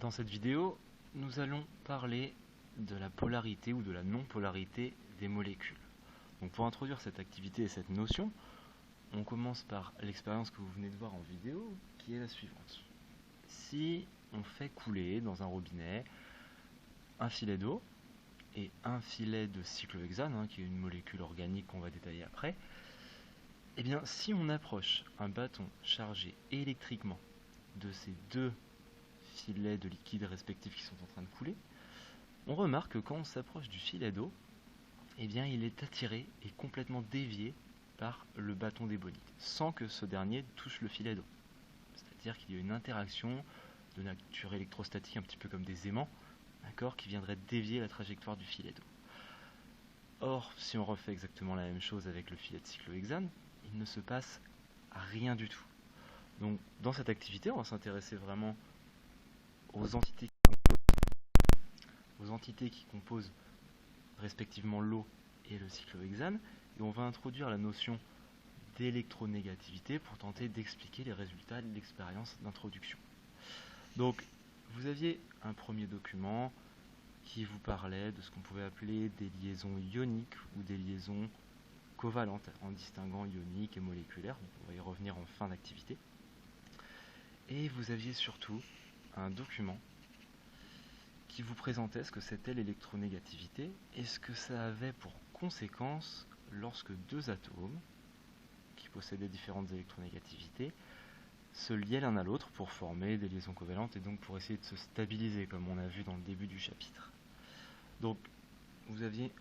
Dans cette vidéo, nous allons parler de la polarité ou de la non-polarité des molécules. Donc pour introduire cette activité et cette notion, on commence par l'expérience que vous venez de voir en vidéo, qui est la suivante. Si on fait couler dans un robinet un filet d'eau et un filet de cyclohexane, qui est une molécule organique qu'on va détailler après, et bien si on approche un bâton chargé électriquement de ces deux filets de liquide respectifs qui sont en train de couler, on remarque que quand on s'approche du filet d'eau, eh bien il est attiré et complètement dévié par le bâton d'ébolite, sans que ce dernier touche le filet d'eau. C'est-à-dire qu'il y a une interaction de nature électrostatique, un petit peu comme des aimants, qui viendrait dévier la trajectoire du filet d'eau. Or, si on refait exactement la même chose avec le filet de cyclohexane, il ne se passe rien du tout. Donc, dans cette activité, on va s'intéresser vraiment aux entités qui composent respectivement l'eau et le cyclohexane, et on va introduire la notion d'électronégativité pour tenter d'expliquer les résultats de l'expérience d'introduction. Donc, vous aviez un premier document qui vous parlait de ce qu'on pouvait appeler des liaisons ioniques ou des liaisons covalentes, en distinguant ionique et moléculaire. On va y revenir en fin d'activité. Et vous aviez surtout un document qui vous présentait ce que c'était l'électronégativité et ce que ça avait pour conséquence lorsque deux atomes qui possédaient différentes électronégativités se liaient l'un à l'autre pour former des liaisons covalentes et donc pour essayer de se stabiliser, comme on a vu dans le début du chapitre. Donc vous aviez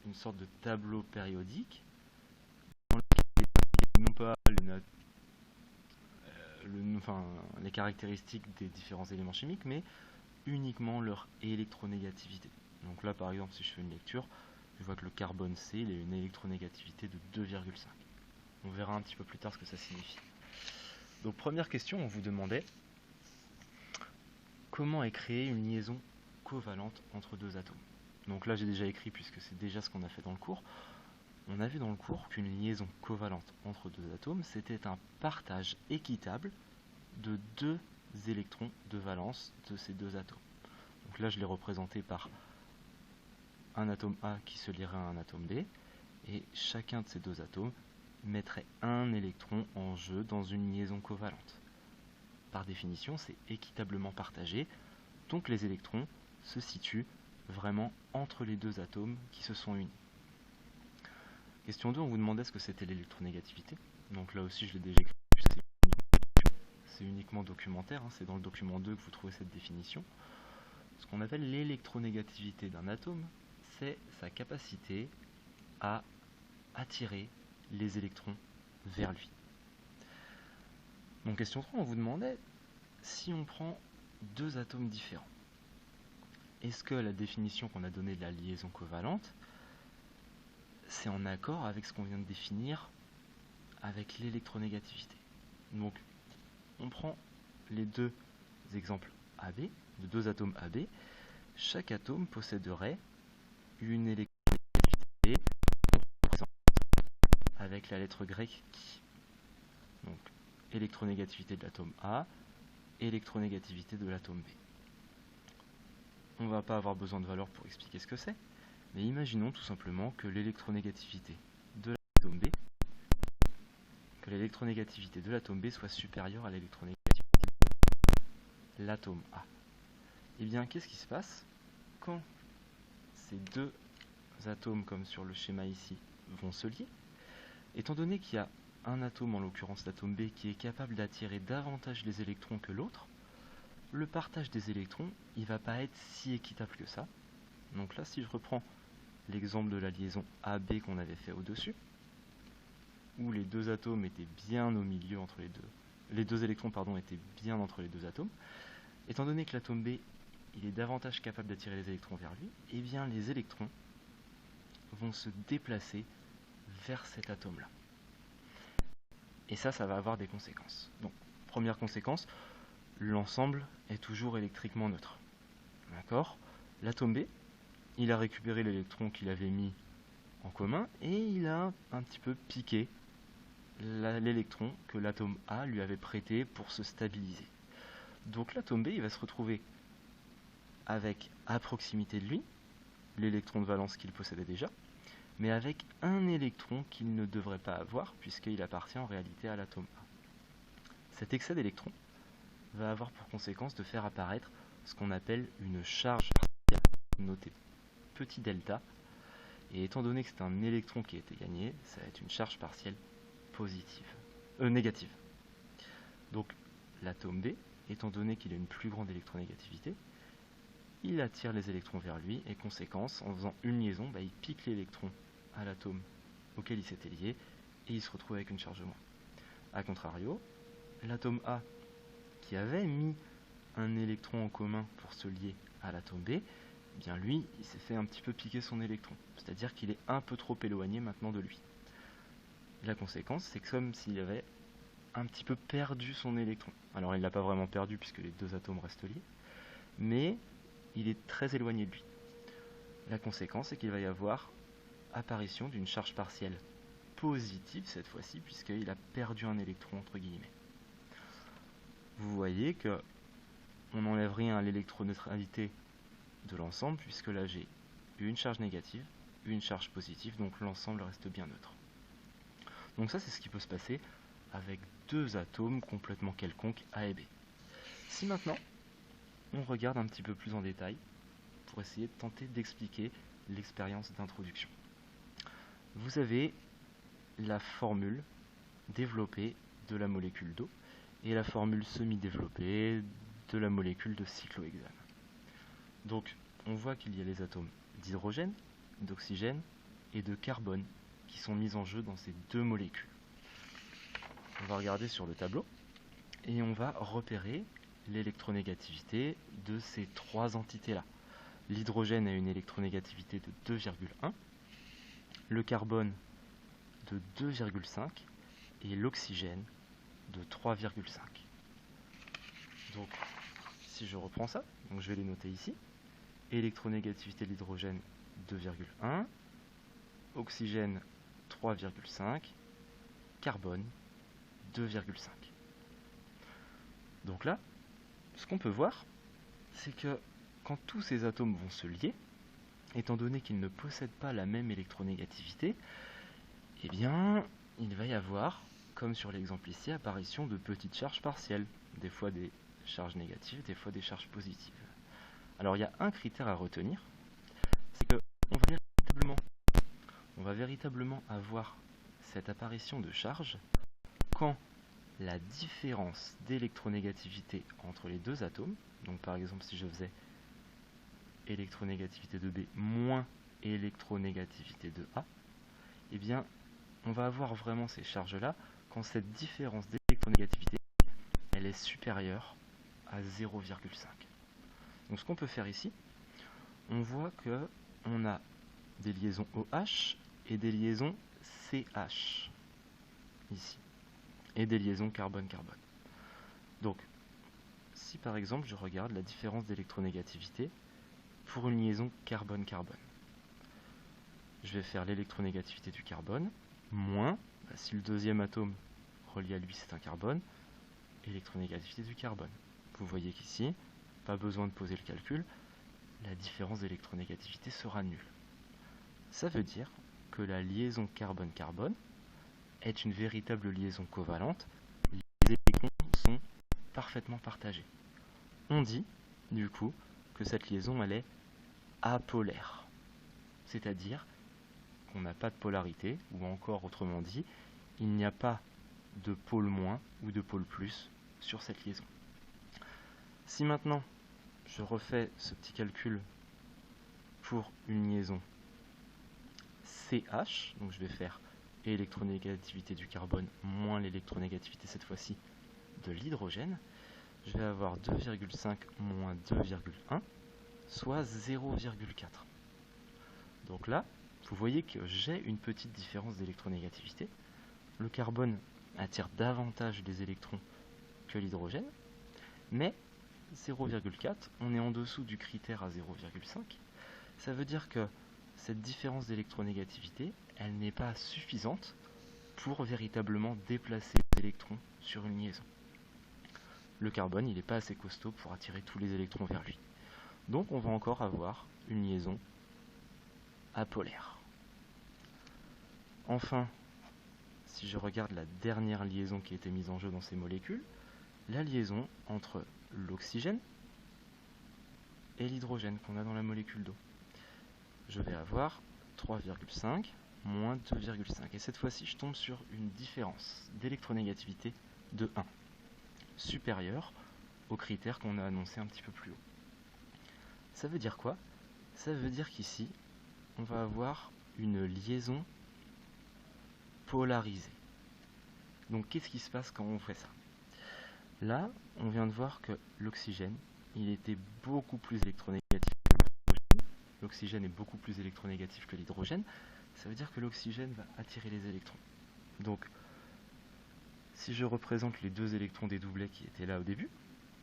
une sorte de tableau périodique dans lequel non pas les caractéristiques des différents éléments chimiques, mais uniquement leur électronégativité. Donc là par exemple, si je fais une lecture, je vois que le carbone C, il a une électronégativité de 2,5. On verra un petit peu plus tard ce que ça signifie. Donc première question, on vous demandait comment est créée une liaison covalente entre deux atomes. Donc là j'ai déjà écrit puisque c'est déjà ce qu'on a fait dans le cours. On a vu dans le cours qu'une liaison covalente entre deux atomes, c'était un partage équitable de deux électrons de valence de ces deux atomes. Donc là je l'ai représenté par un atome A qui se lierait à un atome B, et chacun de ces deux atomes mettrait un électron en jeu dans une liaison covalente. Par définition, c'est équitablement partagé, donc les électrons se situent vraiment entre les deux atomes qui se sont unis. Question 2, on vous demandait ce que c'était l'électronégativité. Donc là aussi je l'ai déjà écrit, c'est uniquement documentaire, c'est dans le document 2 que vous trouvez cette définition. Ce qu'on appelle l'électronégativité d'un atome, c'est sa capacité à attirer les électrons vers lui. Donc question 3, on vous demandait si on prend deux atomes différents, est-ce que la définition qu'on a donnée de la liaison covalente, c'est en accord avec ce qu'on vient de définir avec l'électronégativité. Donc on prend les deux exemples AB, de deux atomes AB, chaque atome posséderait une électronégativité avec la lettre grecque qui. Donc électronégativité de l'atome A, électronégativité de l'atome B. On ne va pas avoir besoin de valeur pour expliquer ce que c'est, mais imaginons tout simplement que l'électronégativité de l'atome B soit supérieure à l'électronégativité de l'atome A. Et bien qu'est-ce qui se passe quand ces deux atomes, comme sur le schéma ici, vont se lier? Étant donné qu'il y a un atome, en l'occurrence l'atome B, qui est capable d'attirer davantage les électrons que l'autre, le partage des électrons, il ne va pas être si équitable que ça. Donc là, si je reprends l'exemple de la liaison AB qu'on avait fait au-dessus, où les deux atomes étaient bien au milieu entre les deux, les deux électrons étaient bien entre les deux atomes, étant donné que l'atome B il est davantage capable d'attirer les électrons vers lui, et bien les électrons vont se déplacer vers cet atome-là. Et ça va avoir des conséquences. Donc, première conséquence, l'ensemble est toujours électriquement neutre. D'accord ? L'atome B, il a récupéré l'électron qu'il avait mis en commun et il a un petit peu piqué l'électron que l'atome A lui avait prêté pour se stabiliser. Donc l'atome B, il va se retrouver avec, à proximité de lui, l'électron de valence qu'il possédait déjà, mais avec un électron qu'il ne devrait pas avoir, puisqu'il appartient en réalité à l'atome A. Cet excès d'électrons va avoir pour conséquence de faire apparaître ce qu'on appelle une charge partielle, notée petit delta, et étant donné que c'est un électron qui a été gagné, ça va être une charge partielle négative. Donc l'atome B, étant donné qu'il a une plus grande électronégativité, il attire les électrons vers lui, et conséquence, en faisant une liaison, il pique l'électron à l'atome auquel il s'était lié, et il se retrouve avec une charge de moins. A contrario, l'atome A, qui avait mis un électron en commun pour se lier à l'atome B, bien lui, il s'est fait un petit peu piquer son électron, c'est-à-dire qu'il est un peu trop éloigné maintenant de lui. Et la conséquence, c'est comme s'il avait un petit peu perdu son électron. Alors il ne l'a pas vraiment perdu puisque les deux atomes restent liés, mais il est très éloigné de lui. La conséquence, c'est qu'il va y avoir apparition d'une charge partielle positive cette fois-ci, puisqu'il a perdu un électron entre guillemets. Vous voyez que on n'enlève rien à l'électroneutralité de l'ensemble, puisque là j'ai une charge négative, une charge positive, donc l'ensemble reste bien neutre. Donc ça, c'est ce qui peut se passer avec deux atomes complètement quelconques, A et B. Si maintenant on regarde un petit peu plus en détail pour essayer de tenter d'expliquer l'expérience d'introduction. Vous avez la formule développée de la molécule d'eau et la formule semi-développée de la molécule de cyclohexane. Donc on voit qu'il y a les atomes d'hydrogène, d'oxygène et de carbone qui sont mis en jeu dans ces deux molécules. On va regarder sur le tableau et on va repérer l'électronégativité de ces trois entités-là. L'hydrogène a une électronégativité de 2,1, le carbone de 2,5 et l'oxygène de 3,5. Donc, si je reprends ça, donc je vais les noter ici. Électronégativité de l'hydrogène 2,1, oxygène 3,5, carbone 2,5. Donc là, ce qu'on peut voir, c'est que quand tous ces atomes vont se lier, étant donné qu'ils ne possèdent pas la même électronégativité, eh bien, il va y avoir, comme sur l'exemple ici, apparition de petites charges partielles, des fois des charges négatives, des fois des charges positives. Alors il y a un critère à retenir, c'est que on va véritablement avoir cette apparition de charge quand la différence d'électronégativité entre les deux atomes, donc par exemple si je faisais électronégativité de B moins électronégativité de A, eh bien on va avoir vraiment ces charges-là quand cette différence d'électronégativité elle est supérieure à 0,5. Donc ce qu'on peut faire ici, on voit que on a des liaisons OH et des liaisons CH ici, et des liaisons carbone-carbone. Donc, si par exemple je regarde la différence d'électronégativité pour une liaison carbone-carbone, je vais faire l'électronégativité du carbone moins, si le deuxième atome relié à lui c'est un carbone, électronégativité du carbone. Vous voyez qu'ici, pas besoin de poser le calcul, la différence d'électronégativité sera nulle. Ça veut dire que la liaison carbone-carbone est une véritable liaison covalente. Les électrons sont parfaitement partagés. On dit, du coup, que cette liaison, elle est apolaire. C'est-à-dire qu'on n'a pas de polarité, ou encore autrement dit, il n'y a pas de pôle moins ou de pôle plus sur cette liaison. Si maintenant, je refais ce petit calcul pour une liaison CH, donc je vais faire électronégativité du carbone moins l'électronégativité cette fois-ci de l'hydrogène, je vais avoir 2,5 moins 2,1, soit 0,4. Donc là, vous voyez que j'ai une petite différence d'électronégativité. Le carbone attire davantage les électrons que l'hydrogène, mais 0,4, on est en dessous du critère à 0,5. Ça veut dire que cette différence d'électronégativité, elle n'est pas suffisante pour véritablement déplacer les électrons sur une liaison. le carbone il n'est pas assez costaud pour attirer tous les électrons vers lui. Donc on va encore avoir une liaison apolaire. Enfin, si je regarde la dernière liaison qui a été mise en jeu dans ces molécules, la liaison entre l'oxygène et l'hydrogène qu'on a dans la molécule d'eau. Je vais avoir 3,5 moins 2,5. Et cette fois-ci, je tombe sur une différence d'électronégativité de 1, supérieure au critère qu'on a annoncé un petit peu plus haut. Ça veut dire quoi? Ça veut dire qu'ici, on va avoir une liaison polarisée. Donc qu'est-ce qui se passe quand on fait ça? Là, on vient de voir que l'oxygène, il était beaucoup plus électronégatif que l'hydrogène. L'oxygène est beaucoup plus électronégatif que l'hydrogène. Ça veut dire que l'oxygène va attirer les électrons. Donc, si je représente les deux électrons dédoublés qui étaient là au début,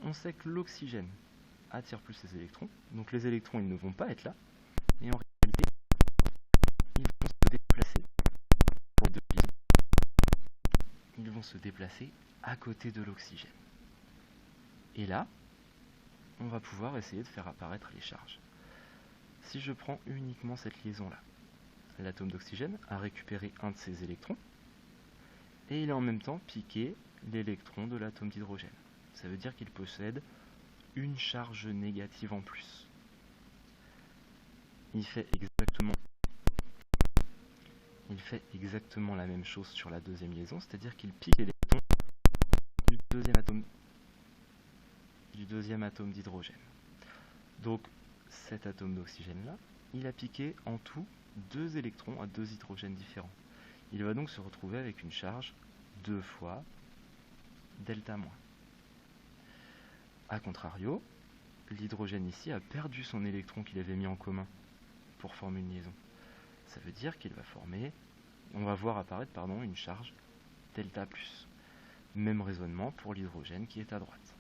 on sait que l'oxygène attire plus les électrons. Donc les électrons, ils ne vont pas être là. Et en réalité, ils vont se déplacer pour deux liaisons. Ils vont se déplacer à côté de l'oxygène. Et là, on va pouvoir essayer de faire apparaître les charges. Si je prends uniquement cette liaison-là, l'atome d'oxygène a récupéré un de ses électrons, et il a en même temps piqué l'électron de l'atome d'hydrogène. Ça veut dire qu'il possède une charge négative en plus. Il fait exactement la même chose sur la deuxième liaison, c'est-à-dire qu'il pique l'électron du deuxième atome d'hydrogène. Donc cet atome d'oxygène là, il a piqué en tout 2 électrons à 2 hydrogènes différents. Il va donc se retrouver avec une charge 2 fois delta moins. A contrario, l'hydrogène ici a perdu son électron qu'il avait mis en commun pour former une liaison. Ça veut dire qu'il va former, on va voir apparaître une charge delta plus. Même raisonnement pour l'hydrogène qui est à droite.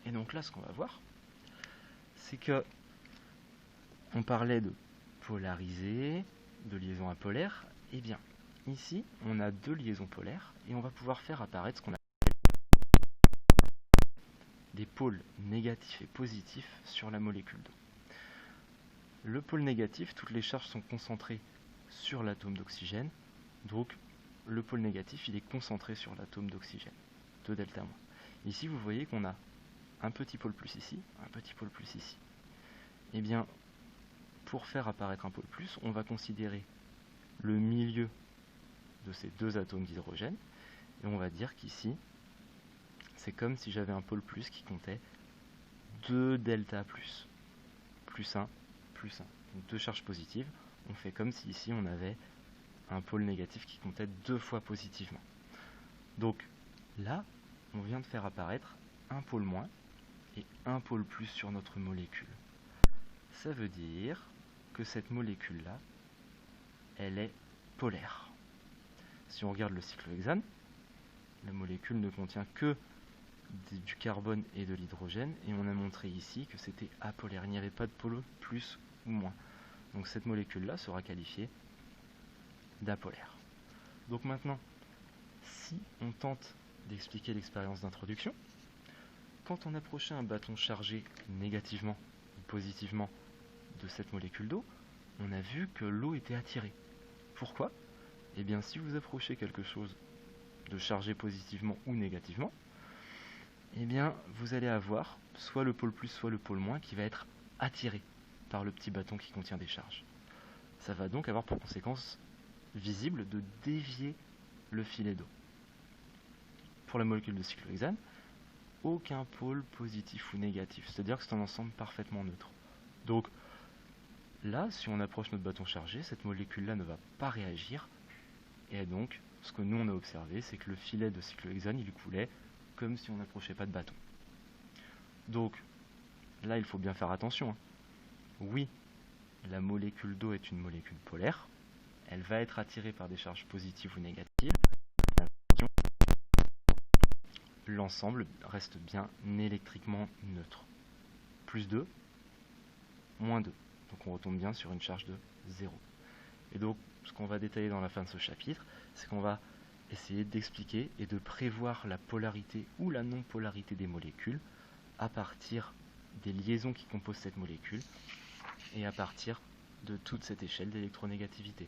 Et donc là, ce qu'on va voir, c'est que on parlait de polarisé, de liaison apolaire. Eh bien, ici, on a 2 liaisons polaires et on va pouvoir faire apparaître ce qu'on appelle des pôles négatifs et positifs sur la molécule d'eau. Le pôle négatif, toutes les charges sont concentrées sur l'atome d'oxygène, donc le pôle négatif, il est concentré sur l'atome d'oxygène, de delta moins. Ici, vous voyez qu'on a un petit pôle plus ici, un petit pôle plus ici. Eh bien, pour faire apparaître un pôle plus, on va considérer le milieu de ces 2 atomes d'hydrogène, et on va dire qu'ici, c'est comme si j'avais un pôle plus qui comptait 2 delta plus, plus 1, plus 1. Donc 2 charges positives, on fait comme si ici on avait un pôle négatif qui comptait 2 fois positivement. Donc là, on vient de faire apparaître un pôle moins et un pôle plus sur notre molécule. Ça veut dire que cette molécule-là, elle est polaire. Si on regarde le cyclohexane, la molécule ne contient que du carbone et de l'hydrogène, et on a montré ici que c'était apolaire. Il n'y avait pas de pôle plus ou moins. Donc cette molécule-là sera qualifiée d'apolaire. Donc maintenant, si on tente d'expliquer l'expérience d'introduction, quand on approchait un bâton chargé négativement ou positivement de cette molécule d'eau, on a vu que l'eau était attirée. Pourquoi? Eh bien, si vous approchez quelque chose de chargé positivement ou négativement, eh bien, vous allez avoir soit le pôle plus, soit le pôle moins qui va être attiré par le petit bâton qui contient des charges. Ça va donc avoir pour conséquence visible de dévier le filet d'eau. Pour la molécule de cyclohexane, aucun pôle positif ou négatif, c'est-à-dire que c'est un ensemble parfaitement neutre. Donc là, si on approche notre bâton chargé, cette molécule-là ne va pas réagir, et donc ce que nous on a observé, c'est que le filet de cyclohexane, il coulait comme si on n'approchait pas de bâton. Donc là, il faut bien faire attention. Oui, la molécule d'eau est une molécule polaire, elle va être attirée par des charges positives ou négatives. L'ensemble reste bien électriquement neutre. Plus 2, moins 2. Donc on retombe bien sur une charge de 0. Et donc, ce qu'on va détailler dans la fin de ce chapitre, c'est qu'on va essayer d'expliquer et de prévoir la polarité ou la non-polarité des molécules à partir des liaisons qui composent cette molécule et à partir de toute cette échelle d'électronégativité.